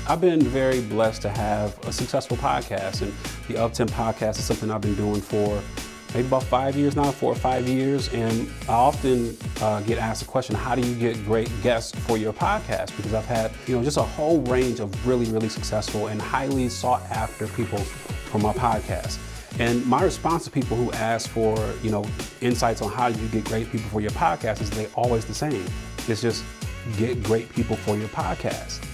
I've been very blessed to have a successful podcast, and the Of 10 podcast is something I've been doing for maybe about 5 years now, 4 or 5 years, and I often get asked the question, how do you get great guests for your podcast? Because I've had, just a whole range of really, really successful and highly sought after people for my podcast. And my response to people who ask for, insights on how you get great people for your podcast is they're always the same. It's just get great people for your podcast.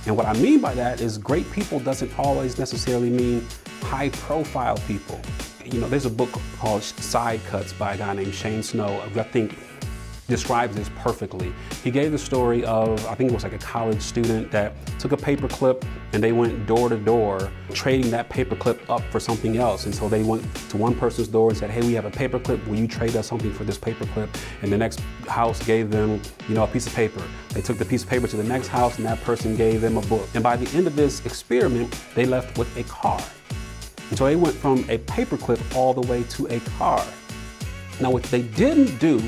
And what I mean by that is great people doesn't always necessarily mean high profile people. There's a book called Side Cuts by a guy named Shane Snow, I think describes this perfectly. He gave the story of, I think it was like a college student that took a paper clip and they went door to door trading that paper clip up for something else. And so they went to one person's door and said, hey, we have a paper clip, will you trade us something for this paper clip? And the next house gave them, a piece of paper. They took the piece of paper to the next house and that person gave them a book. And by the end of this experiment, they left with a car. And so they went from a paper clip all the way to a car. Now what they didn't do,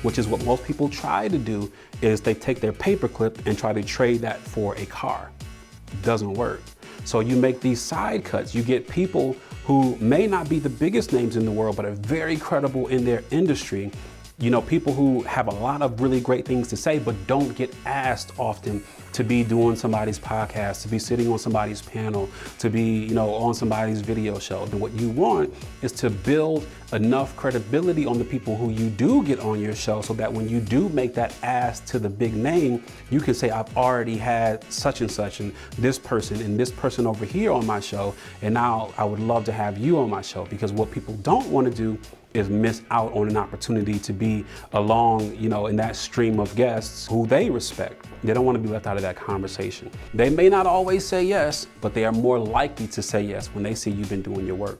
which is what most people try to do, is they take their paper clip and try to trade that for a car. It doesn't work. So you make these side cuts. You get people who may not be the biggest names in the world, but are very credible in their industry. People who have a lot of really great things to say, but don't get asked often to be doing somebody's podcast, to be sitting on somebody's panel, to be, on somebody's video show. And what you want is to build enough credibility on the people who you do get on your show so that when you do make that ask to the big name, you can say, I've already had such and this person over here on my show, and now I would love to have you on my show. Because what people don't want to do is miss out on an opportunity to be along, in that stream of guests who they respect. They don't want to be left out of that conversation. They may not always say yes, but they are more likely to say yes when they see you've been doing your work.